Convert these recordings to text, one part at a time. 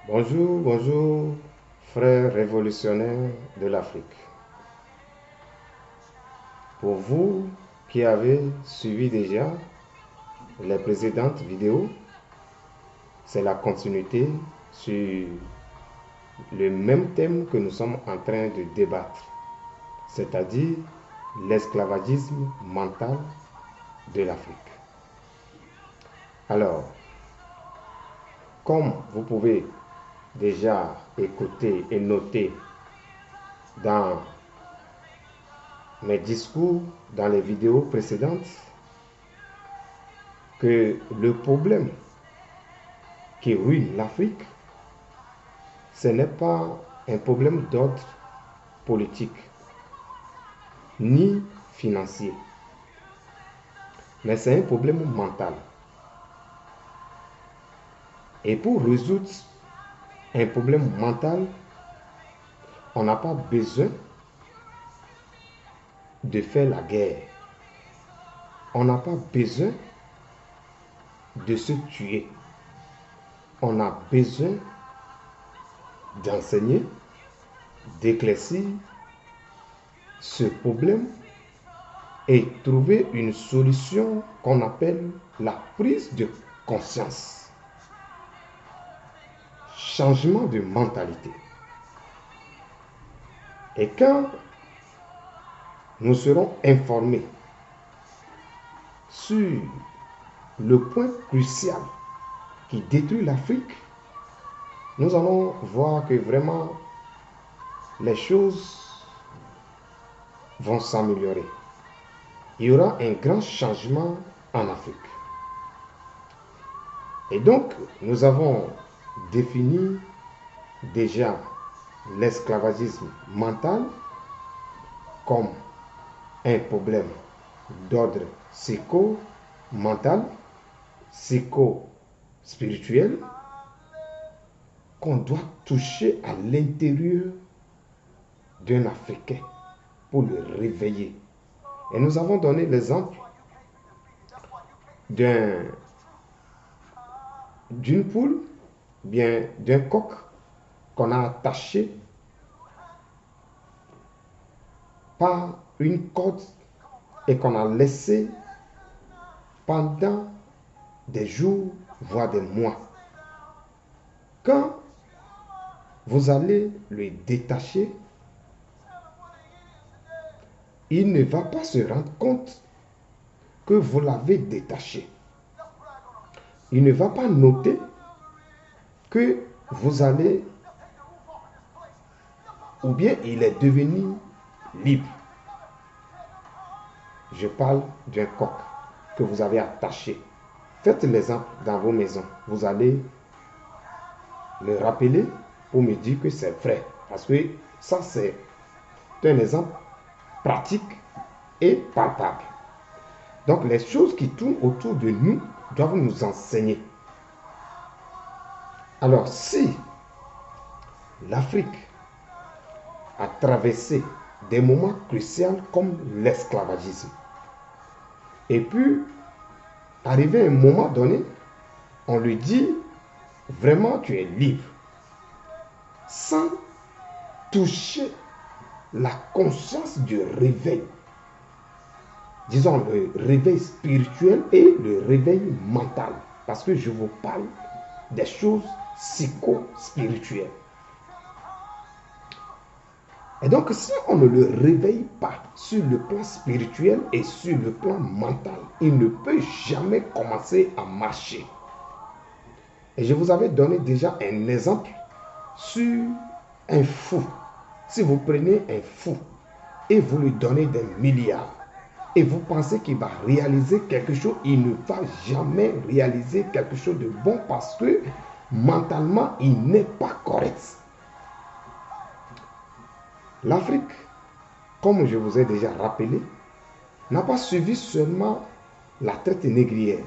Bonjour, bonjour, frères révolutionnaires de l'Afrique. Pour vous qui avez suivi déjà les précédentes vidéos, c'est la continuité sur le même thème que nous sommes en train de débattre, c'est-à-dire l'esclavagisme mental de l'Afrique. Alors, comme vous pouvez déjà écouter et noter dans mes discours, dans les vidéos précédentes, que le problème qui ruine l'Afrique, ce n'est pas un problème d'ordre politique ni financier, mais c'est un problème mental. Et pour résoudre un problème mental, on n'a pas besoin de faire la guerre. On n'a pas besoin de se tuer. On a besoin d'enseigner, d'éclaircir ce problème et trouver une solution qu'on appelle la prise de conscience. Changement de mentalité. Et quand nous serons informés sur le point crucial qui détruit l'Afrique, nous allons voir que vraiment les choses vont s'améliorer. Il y aura un grand changement en Afrique. Et donc, nous avons défini déjà l'esclavagisme mental comme un problème d'ordre psycho-mental, psycho-spirituel, qu'on doit toucher à l'intérieur d'un Africain pour le réveiller. Et nous avons donné l'exemple d'une poule, bien d'un coq qu'on a attaché par une corde et qu'on a laissé pendant des jours, voire des mois. Quand vous allez le détacher, il ne va pas se rendre compte que vous l'avez détaché. Il ne va pas noter que vous allez, ou bien il est devenu libre. Je parle d'un coq que vous avez attaché. Faites l'exemple dans vos maisons. Vous allez le rappeler pour me dire que c'est vrai. Parce que ça, c'est un exemple pratique et palpable. Donc, les choses qui tournent autour de nous doivent nous enseigner. Alors, si l'Afrique a traversé des moments cruciaux comme l'esclavagisme, et puis, arrivé à un moment donné, on lui dit, vraiment, tu es libre, sans toucher la conscience du réveil. Disons le réveil spirituel et le réveil mental. Parce que je vous parle des choses psycho-spirituelles. Et donc, si on ne le réveille pas sur le plan spirituel et sur le plan mental, il ne peut jamais commencer à marcher. Et je vous avais donné déjà un exemple sur un fou. Si vous prenez un fou et vous lui donnez des milliards, et vous pensez qu'il va réaliser quelque chose, il ne va jamais réaliser quelque chose de bon parce que mentalement, il n'est pas correct. L'Afrique, comme je vous ai déjà rappelé, n'a pas suivi seulement la traite négrière.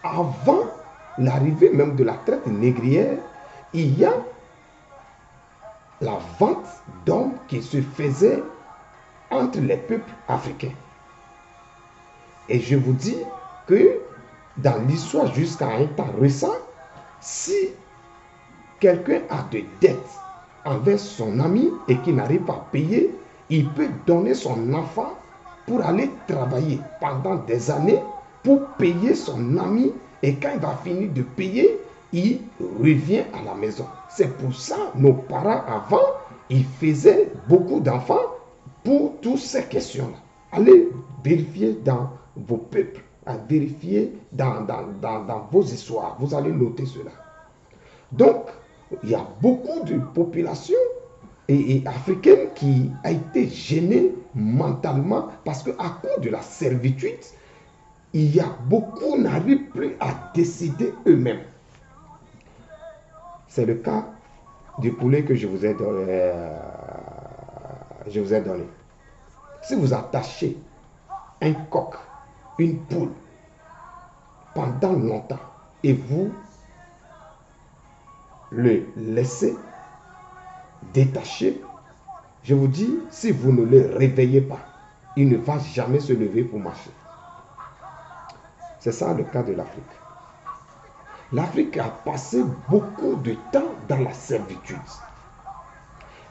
Avant l'arrivée même de la traite négrière, il y a la vente d'hommes qui se faisait entre les peuples africains. Et je vous dis que dans l'histoire jusqu'à un temps récent, si quelqu'un a de dettes envers son ami et qui n'arrive pas à payer, il peut donner son enfant pour aller travailler pendant des années pour payer son ami, et quand il va finir de payer, il revient à la maison. C'est pour ça nos parents avant, ils faisaient beaucoup d'enfants pour toutes ces questions-là. Allez vérifier dans vos peuples, à vérifier dans vos histoires, vous allez noter cela. Donc, il y a beaucoup de populations africaines qui a été gênée mentalement parce qu'à cause de la servitude, il y a beaucoup n'arrivent plus à décider eux-mêmes. C'est le cas du poulet que je vous ai donné. Si vous attachez un coq, une poule, pendant longtemps, et vous le laissez détacher, je vous dis, si vous ne le réveillez pas, il ne va jamais se lever pour marcher. C'est ça le cas de l'Afrique. L'Afrique a passé beaucoup de temps dans la servitude.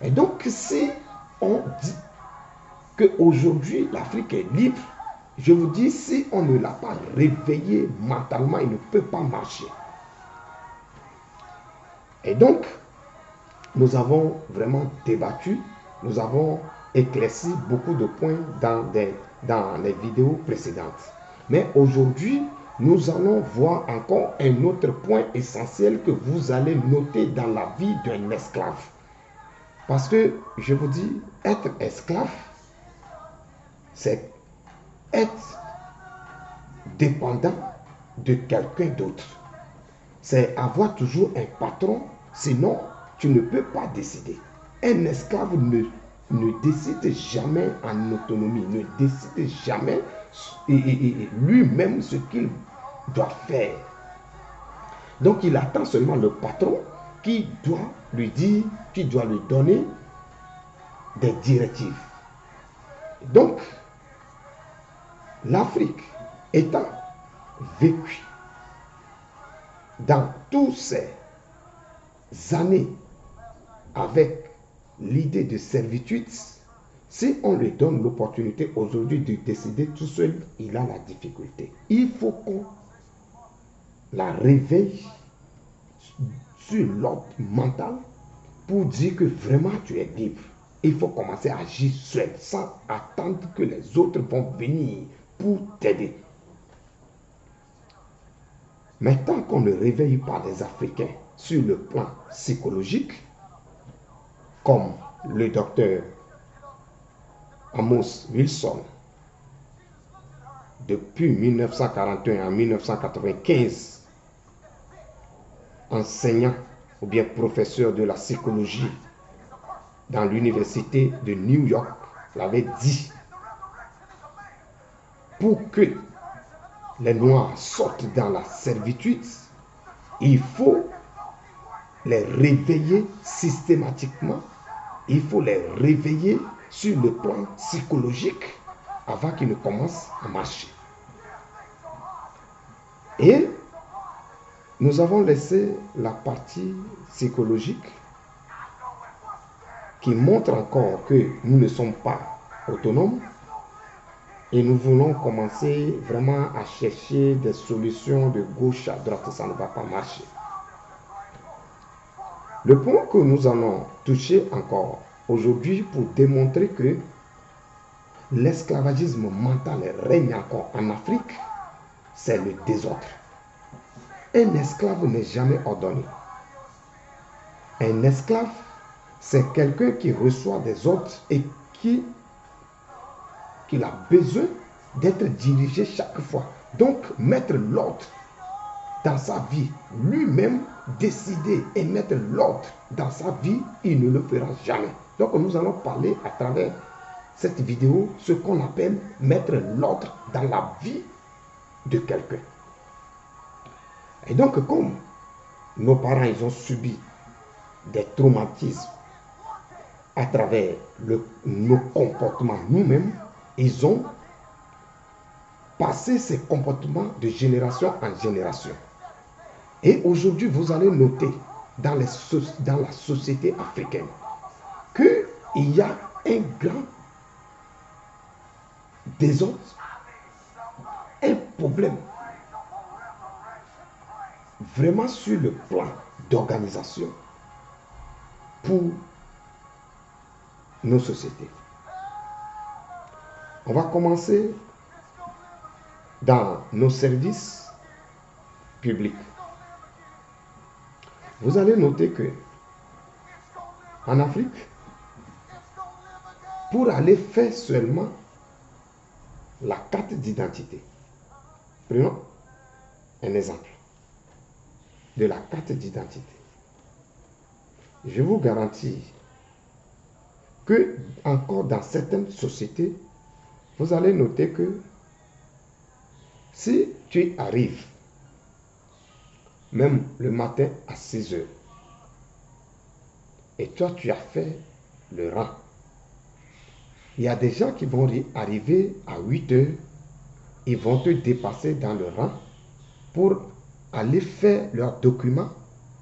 Et donc, si on dit qu'aujourd'hui l'Afrique est libre, je vous dis, si on ne l'a pas réveillé mentalement, il ne peut pas marcher. Et donc, nous avons vraiment débattu, nous avons éclairci beaucoup de points dans les vidéos précédentes. Mais aujourd'hui, nous allons voir encore un autre point essentiel que vous allez noter dans la vie d'un esclave. Parce que, je vous dis, être esclave, c'est être dépendant de quelqu'un d'autre. C'est avoir toujours un patron, sinon tu ne peux pas décider. Un esclave ne décide jamais en autonomie, ne décide jamais lui-même ce qu'il doit faire. Donc il attend seulement le patron qui doit lui dire, qui doit lui donner des directives. Donc, l'Afrique étant vécue dans toutes ces années avec l'idée de servitude, si on lui donne l'opportunité aujourd'hui de décider tout seul, il a la difficulté. Il faut qu'on la réveille sur l'ordre mental pour dire que vraiment tu es libre. Il faut commencer à agir seul, sans attendre que les autres vont venir pour t'aider. Mais tant qu'on ne réveille pas les Africains sur le plan psychologique, comme le docteur Amos Wilson, depuis 1941 à 1995, enseignant ou bien professeur de la psychologie dans l'université de New York, l'avait dit, pour que les Noirs sortent dans la servitude, il faut les réveiller systématiquement, il faut les réveiller sur le plan psychologique avant qu'ils ne commencent à marcher. Et nous avons laissé la partie psychologique qui montre encore que nous ne sommes pas autonomes et nous voulons commencer vraiment à chercher des solutions de gauche à droite. Ça ne va pas marcher. Le point que nous allons toucher encore aujourd'hui pour démontrer que l'esclavagisme mental règne encore en Afrique, c'est le désordre. Un esclave n'est jamais ordonné. Un esclave, c'est quelqu'un qui reçoit des ordres et qu'il a besoin d'être dirigé chaque fois. Donc, mettre l'ordre dans sa vie, lui-même décider et mettre l'ordre dans sa vie, il ne le fera jamais. Donc, nous allons parler à travers cette vidéo ce qu'on appelle mettre l'ordre dans la vie de quelqu'un. Et donc, comme nos parents, ils ont subi des traumatismes à travers nos comportements nous-mêmes, ils ont passé ces comportements de génération en génération. Et aujourd'hui, vous allez noter dans la société africaine qu'il y a un grand désordre, un problème vraiment sur le plan d'organisation pour nos sociétés. On va commencer dans nos services publics. Vous allez noter que en Afrique, pour aller faire seulement la carte d'identité, prenons un exemple de la carte d'identité. Je vous garantis que encore dans certaines sociétés, vous allez noter que si tu arrives même le matin à 6 heures et toi tu as fait le rang, il y a des gens qui vont arriver à 8 heures, ils vont te dépasser dans le rang pour aller faire leurs documents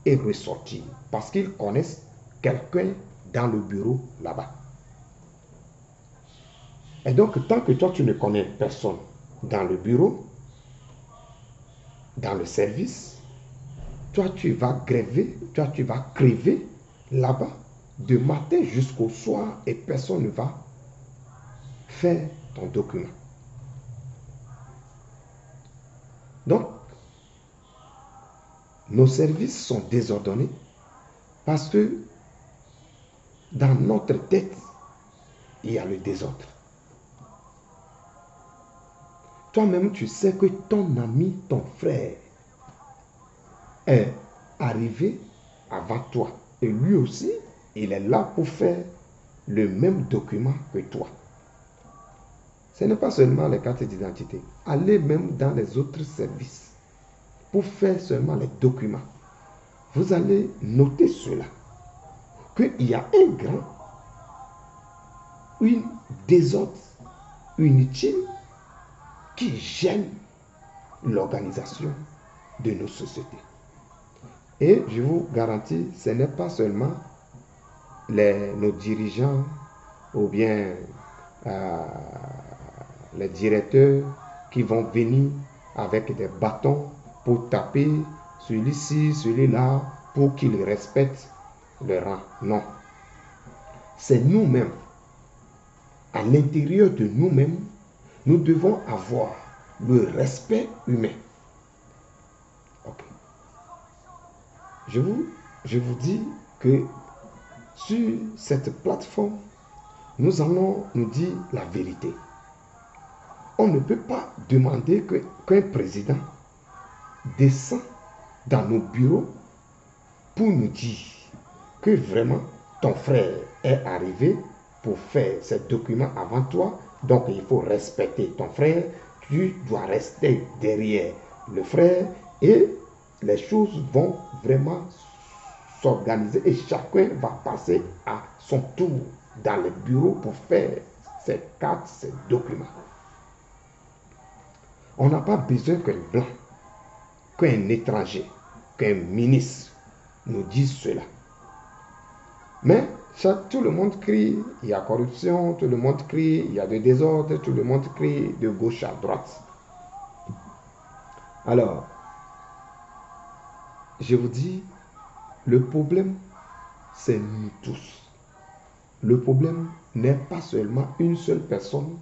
et ressortir parce qu'ils connaissent quelqu'un dans le bureau là-bas. Et donc, tant que toi, tu ne connais personne dans le bureau, dans le service, toi, tu vas crever là-bas de matin jusqu'au soir et personne ne va faire ton document. Donc, nos services sont désordonnés parce que dans notre tête, il y a le désordre. Toi-même, tu sais que ton ami, ton frère est arrivé avant toi. Et lui aussi, il est là pour faire le même document que toi. Ce n'est pas seulement les cartes d'identité. Allez même dans les autres services pour faire seulement les documents. Vous allez noter cela, qu'il y a une désordre inutile qui gêne l'organisation de nos sociétés. Et je vous garantis, ce n'est pas seulement nos dirigeants ou bien les directeurs qui vont venir avec des bâtons pour taper celui-ci, celui-là, pour qu'ils respectent le rang. Non. C'est nous-mêmes. À l'intérieur de nous-mêmes, nous devons avoir le respect humain. Okay. Je vous dis que sur cette plateforme, nous allons nous dire la vérité. On ne peut pas demander qu'un président descend dans nos bureaux pour nous dire que vraiment ton frère est arrivé pour faire ces documents avant toi, donc il faut respecter ton frère, tu dois rester derrière le frère et les choses vont vraiment s'organiser et chacun va passer à son tour dans le bureau pour faire ses cartes, ses documents. On n'a pas besoin qu'un blanc, qu'un étranger, qu'un ministre nous dise cela. Mais tout le monde crie, il y a corruption, tout le monde crie, il y a des désordres, tout le monde crie de gauche à droite. Alors, je vous dis, le problème, c'est nous tous. Le problème n'est pas seulement une seule personne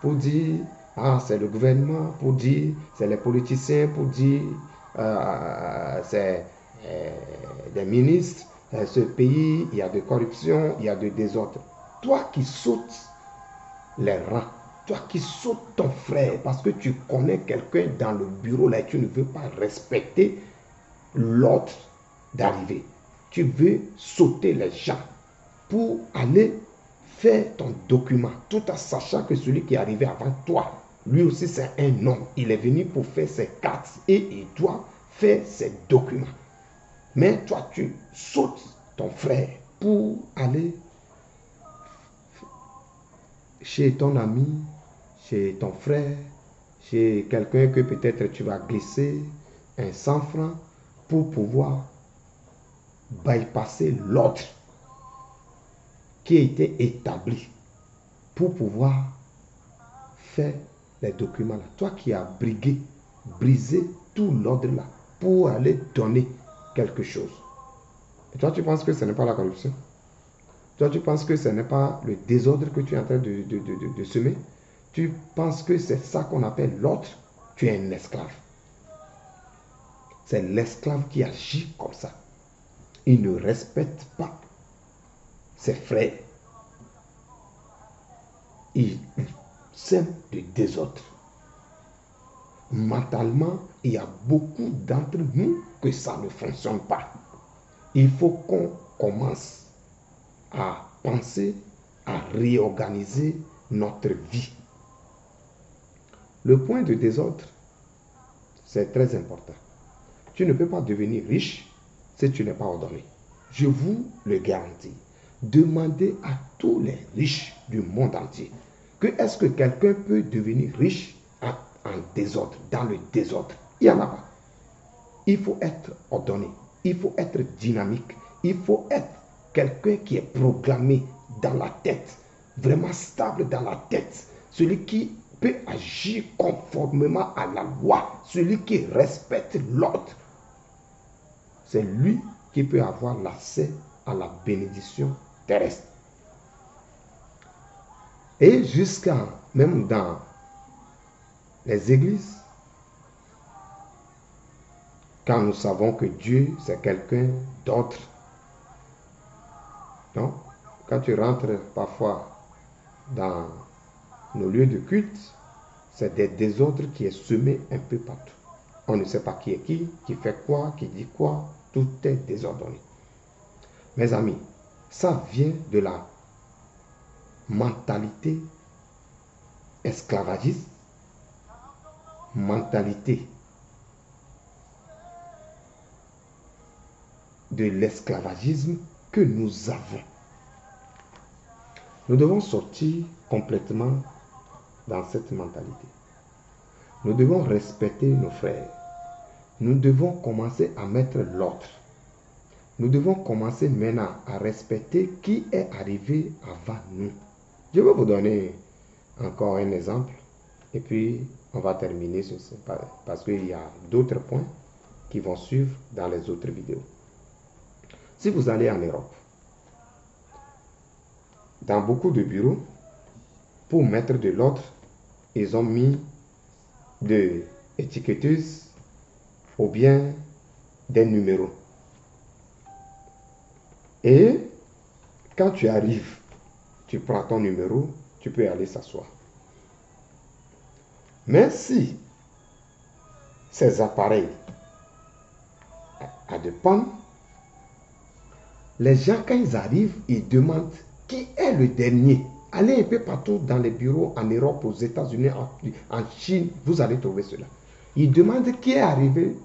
pour dire, ah, c'est le gouvernement, pour dire, c'est les politiciens, pour dire, c'est des ministres, ce pays, il y a de corruption, il y a de désordre. Toi qui sautes les rangs, toi qui sautes ton frère parce que tu connais quelqu'un dans le bureau là et tu ne veux pas respecter l'ordre d'arriver. Tu veux sauter les gens pour aller faire ton document tout en sachant que celui qui est arrivé avant toi, lui aussi c'est un homme. Il est venu pour faire ses cartes et il doit faire ses documents. Mais toi, tu sautes ton frère pour aller chez ton ami, chez ton frère, chez quelqu'un que peut-être tu vas glisser un 100 francs pour pouvoir bypasser l'ordre qui a été établi pour pouvoir faire les documents là. Toi qui as brisé tout l'ordre là pour aller donner quelque chose. Et toi, tu penses que ce n'est pas la corruption? Toi, tu penses que ce n'est pas le désordre que tu es en train de semer? Tu penses que c'est ça qu'on appelle l'ordre? Tu es un esclave. C'est l'esclave qui agit comme ça. Il ne respecte pas ses frères. Il sème le désordre. Mentalement, il y a beaucoup d'entre nous que ça ne fonctionne pas. Il faut qu'on commence à penser, à réorganiser notre vie. Le point de désordre, c'est très important. Tu ne peux pas devenir riche si tu n'es pas ordonné. Je vous le garantis. Demandez à tous les riches du monde entier que est-ce que quelqu'un peut devenir riche en désordre, dans le désordre. Il n'y en a pas. Il faut être ordonné. Il faut être dynamique. Il faut être quelqu'un qui est programmé dans la tête, vraiment stable dans la tête. Celui qui peut agir conformément à la loi, celui qui respecte l'ordre. C'est lui qui peut avoir l'accès à la bénédiction terrestre. Et jusqu'à, même dans les églises, quand nous savons que Dieu, c'est quelqu'un d'autre. Non? Quand tu rentres parfois dans nos lieux de culte, c'est des désordres qui est semé un peu partout. On ne sait pas qui est qui fait quoi, qui dit quoi, tout est désordonné. Mes amis, ça vient de la mentalité esclavagiste, mentalité de l'esclavagisme que nous avons. Nous devons sortir complètement dans cette mentalité. Nous devons respecter nos frères. Nous devons commencer à mettre l'ordre. Nous devons commencer maintenant à respecter qui est arrivé avant nous. Je vais vous donner encore un exemple et puis on va terminer sur ça parce qu'il y a d'autres points qui vont suivre dans les autres vidéos. Si vous allez en Europe, dans beaucoup de bureaux, pour mettre de l'ordre, ils ont mis des étiqueteuses ou bien des numéros. Et quand tu arrives, tu prends ton numéro, tu peux aller s'asseoir. Mais si ces appareils ont des pannes, les gens, quand ils arrivent, ils demandent qui est le dernier. Allez un peu partout dans les bureaux en Europe, aux États-Unis, en Chine, vous allez trouver cela. Ils demandent qui est arrivé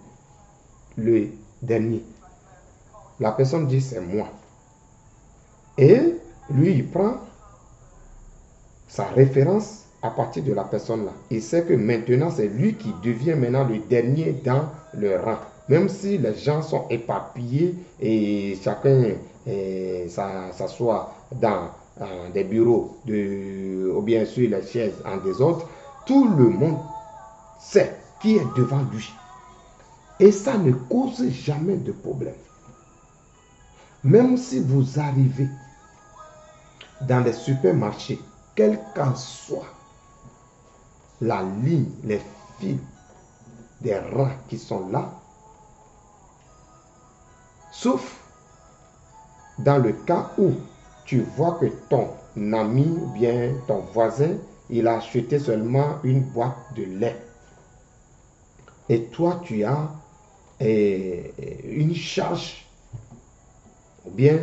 le dernier. La personne dit c'est moi. Et lui, il prend sa référence à partir de la personne là. Il sait que maintenant, c'est lui qui devient maintenant le dernier dans le rang. Même si les gens sont éparpillés et chacun s'assoit dans des bureaux ou bien sur les chaises en désordre, tout le monde sait qui est devant lui. Et ça ne cause jamais de problème. Même si vous arrivez dans les supermarchés, quelle qu'en soit la ligne, les fils des rangs qui sont là, sauf dans le cas où tu vois que ton ami ou bien ton voisin, il a acheté seulement une boîte de lait. Et toi, tu as une charge ou bien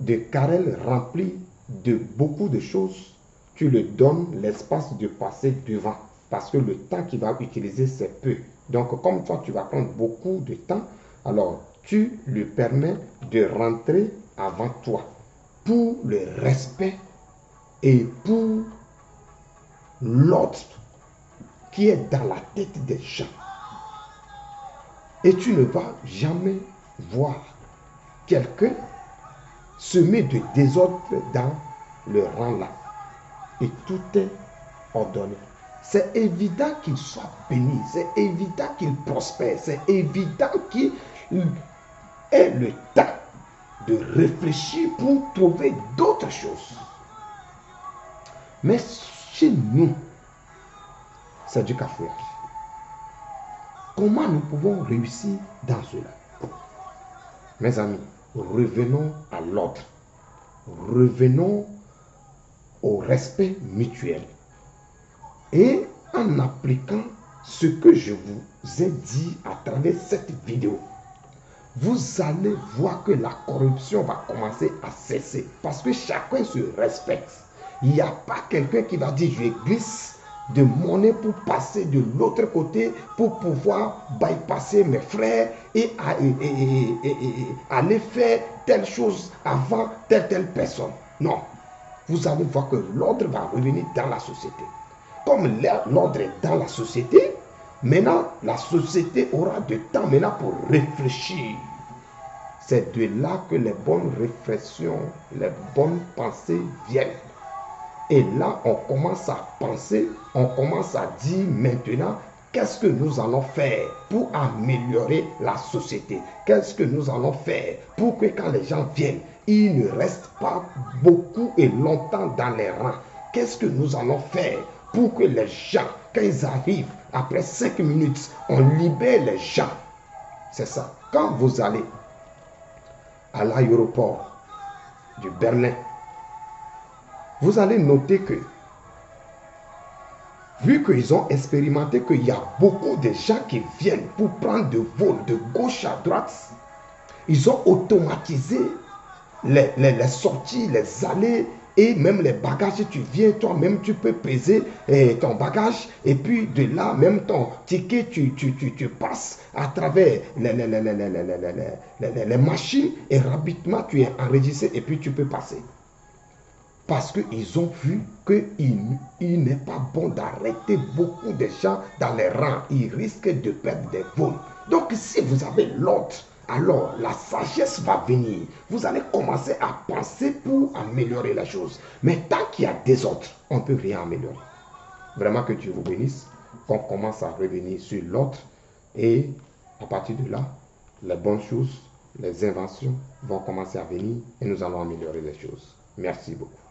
de carrel rempli de beaucoup de choses. Tu lui donnes l'espace de passer devant parce que le temps qu'il va utiliser, c'est peu. Donc, comme toi, tu vas prendre beaucoup de temps, alors tu lui permets de rentrer avant toi pour le respect et pour l'ordre qui est dans la tête des gens. Et tu ne vas jamais voir quelqu'un semer de désordre dans le rang là. Et tout est ordonné. C'est évident qu'il soit béni, c'est évident qu'il prospère, c'est évident qu'il ait le temps de réfléchir pour trouver d'autres choses. Mais chez nous, c'est du cafouillage. Comment nous pouvons réussir dans cela? Mes amis, revenons à l'ordre. Revenons au respect mutuel. Et en appliquant ce que je vous ai dit à travers cette vidéo, vous allez voir que la corruption va commencer à cesser. Parce que chacun se respecte. Il n'y a pas quelqu'un qui va dire je glisse de monnaie pour passer de l'autre côté pour pouvoir bypasser mes frères et aller faire telle chose avant telle personne. Non. Vous allez voir que l'ordre va revenir dans la société. Comme l'ordre est dans la société, maintenant la société aura du temps maintenant pour réfléchir. C'est de là que les bonnes réflexions, les bonnes pensées viennent. Et là, on commence à penser, on commence à dire maintenant, qu'est-ce que nous allons faire pour améliorer la société? Qu'est-ce que nous allons faire pour que quand les gens viennent, ils ne restent pas beaucoup et longtemps dans les rangs? Qu'est-ce que nous allons faire pour que les gens, quand ils arrivent, après 5 minutes, on libère les gens? C'est ça. Quand vous allez à l'aéroport du Berlin, vous allez noter que, vu qu'ils ont expérimenté qu'il y a beaucoup de gens qui viennent pour prendre de vol de gauche à droite, ils ont automatisé les sorties, les allées et même les bagages. Tu viens, toi-même, tu peux peser ton bagage et puis de là, même ton ticket, tu passes à travers les machines et rapidement tu es enregistré et puis tu peux passer. Parce qu'ils ont vu qu'il n'est pas bon d'arrêter beaucoup de gens dans les rangs. Ils risquent de perdre des vols. Donc si vous avez l'ordre, alors la sagesse va venir. Vous allez commencer à penser pour améliorer la chose. Mais tant qu'il y a des autres, on ne peut rien améliorer. Vraiment que Dieu vous bénisse. Qu'on commence à revenir sur l'ordre. Et à partir de là, les bonnes choses, les inventions vont commencer à venir et nous allons améliorer les choses. Merci beaucoup.